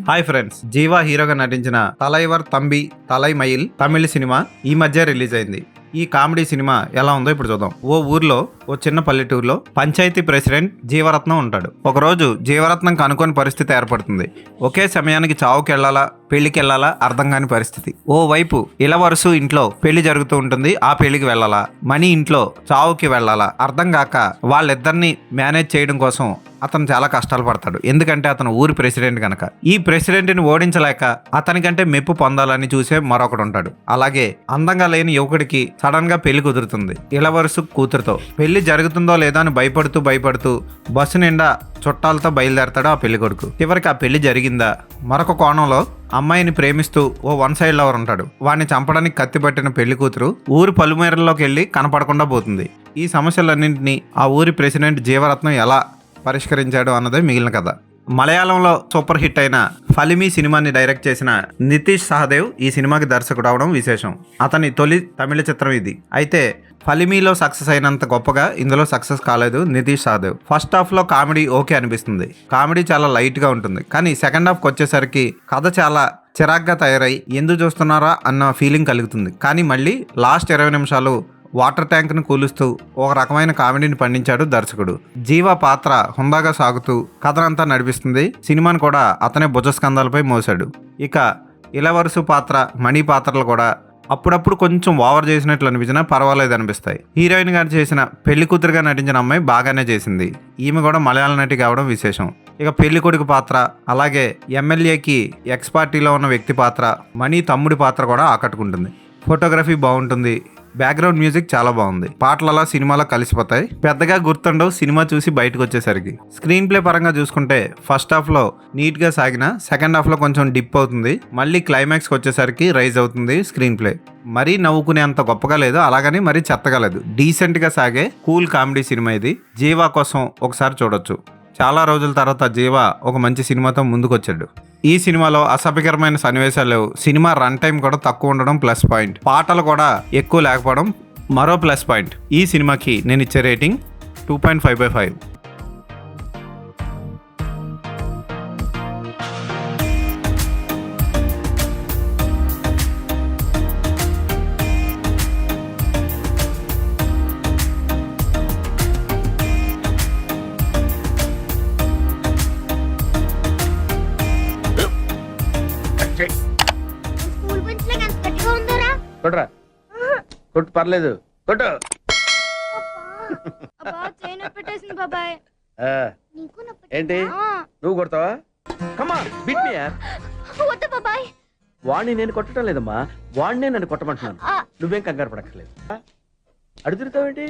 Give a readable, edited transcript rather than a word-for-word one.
Hi friends, జీవా హీరోగా నటించిన తలైవర్ తంబి తలై mail తమిళ cinema ఈ మధ్య రిలీజ్ అయింది. ఈ కామెడీ సినిమా ఎలా ఉందో ఇప్పుడు చూద్దాం. ఓ ఊర్లో ఓ చిన్న పల్లెటూరులో పంచాయతీ ప్రెసిడెంట్ జీవరత్నం ఉంటాడు. ఒకరోజు జీవరత్నంకి అనుకోని పరిస్థితి ఏర్పడుతుంది. ఒకే సమయానికి చావుకి వెళ్లాలా పెళ్లికి వెళ్లాలా అర్థం కాని పరిస్థితి. ఓ వైపు ఇలవరుసు ఇంట్లో పెళ్లి జరుగుతూ ఉంటుంది, ఆ పెళ్లికి వెళ్ళాలా, మణి ఇంట్లో చావుకి వెళ్ళాలా అర్థం కాక వాళ్ళిద్దరిని మేనేజ్ చేయడం కోసం అతను చాలా కష్టాలు పడతాడు. ఎందుకంటే అతను ఊరి ప్రెసిడెంట్ కనుక. ఈ ప్రెసిడెంట్ని ఓడించలేక అతనికంటే మెప్పు పొందాలని చూసే మరొకడు ఉంటాడు. అలాగే అందంగా లేని యువకుడికి సడన్ గా పెళ్లి కుదురుతుంది ఇలవరుసు కూతురుతో. పెళ్లి జరుగుతుందో లేదో అని భయపడుతూ బస్సు నిండా చుట్టాలతో బయలుదేరతాడు ఆ పెళ్లి కొడుకు. చివరికి ఆ పెళ్లి జరిగిందా? మరొక కోణంలో అమ్మాయిని ప్రేమిస్తూ ఓ వన్ సైడ్ లవర్ ఉంటాడు. వాడిని చంపడానికి కత్తి పట్టిన పెళ్లి కూతురు ఊరి పలుమేరల్లోకి వెళ్ళి కనపడకుండా పోతుంది. ఈ సమస్యలన్నింటినీ ఆ ఊరి ప్రెసిడెంట్ జీవరత్నం ఎలా పరిష్కరించాడు అన్నదే మిగిలిన కథ. మలయాళంలో సూపర్ హిట్ అయిన ఫలిమి సినిమాని డైరెక్ట్ చేసిన నితీష్ సహదేవ్ ఈ సినిమాకి దర్శకుడు అవడం విశేషం. అతని తొలి తమిళ చిత్రం ఇది. అయితే ఫలిమీలో సక్సెస్ అయినంత గొప్పగా ఇందులో సక్సెస్ కాలేదు నితీష్ సహదేవ్. ఫస్ట్ హాఫ్ లో కామెడీ ఓకే అనిపిస్తుంది. కామెడీ చాలా లైట్ గా ఉంటుంది. కానీ సెకండ్ హాఫ్కి వచ్చేసరికి కథ చాలా చిరాగ్గా తయారై ఎందుకు చూస్తున్నారా అన్న ఫీలింగ్ కలుగుతుంది. కానీ మళ్ళీ లాస్ట్ 20 నిమిషాలు వాటర్ ట్యాంక్ను కూలుస్తూ ఒక రకమైన కామెడీని పండించాడు దర్శకుడు. జీవా పాత్ర హుందాగా సాగుతూ కథనంతా నడిపిస్తుంది. సినిమాను కూడా అతనే భుజస్కంధాలపై మోసాడు. ఇక ఇలవరుసు పాత్ర మణి పాత్రలు కూడా అప్పుడప్పుడు కొంచెం ఓవర్ చేసినట్లు అనిపించినా పర్వాలేదు అనిపిస్తాయి. హీరోయిన్ గారు చేసిన పెళ్లి కూతురుగా నటించిన అమ్మాయి బాగానే చేసింది. ఈమె కూడా మలయాళ నటి కావడం విశేషం. ఇక పెళ్లి కొడుకు పాత్ర, అలాగే ఎమ్మెల్యేకి ఎక్స్ పార్టీలో ఉన్న వ్యక్తి పాత్ర, మణి తమ్ముడి పాత్ర కూడా ఆకట్టుకుంటుంది. ఫోటోగ్రఫీ బాగుంటుంది. బ్యాక్గ్రౌండ్ మ్యూజిక్ చాలా బాగుంది. పాటలలా సినిమాలో కలిసిపోతాయి. పెద్దగా గుర్తుండవు సినిమా చూసి బయటకు వచ్చేసరికి. స్క్రీన్ ప్లే పరంగా చూసుకుంటే ఫస్ట్ హాఫ్ లో నీట్ గా సాగిన సెకండ్ హాఫ్ లో కొంచెం డిప్ అవుతుంది. మళ్ళీ క్లైమాక్స్ కి వచ్చేసరికి రైజ్ అవుతుంది స్క్రీన్ ప్లే. మరీ నవ్వుకునే అంత గొప్పగా లేదు, అలాగని మరీ చెత్తగా లేదు. డీసెంట్ గా సాగే కూల్ కామెడీ సినిమా ఇది. జీవా కోసం ఒకసారి చూడొచ్చు. చాలా రోజుల తర్వాత జీవా ఒక మంచి సినిమాతో ముందుకొచ్చాడు. ఈ సినిమాలో అసభ్యకరమైన సన్నివేశాలు లేవు. సినిమా రన్ టైం కూడా తక్కువ ఉండడం ప్లస్ పాయింట్. పాటలు కూడా ఎక్కువ లేకపోవడం మరో ప్లస్ పాయింట్. ఈ సినిమాకి నేను ఇచ్చే రేటింగ్ 2.5/5. స్కూల్ బెంచ్ లో ఎంత గట్టిగా ఉందోరా? కొట్రా కొట్టు, పర్లేదు కొట్టు. అబ్బా చేయి నొప్పి పెట్టేసింది బాబాయ్. ఆ, నీకు నొప్పి ఏంటి నువ్వు కొడతావా? కమా బిట్ మీ యార్. వద్దు బాబాయ్. వాణ్ణి నేను కొట్టడం లేదమ్మా, వాణ్ణే నన్ను కొట్టమంటున్నాను. నువ్వేం కంగారు పడక్కర్లేదు. అడుగుతావేంటి?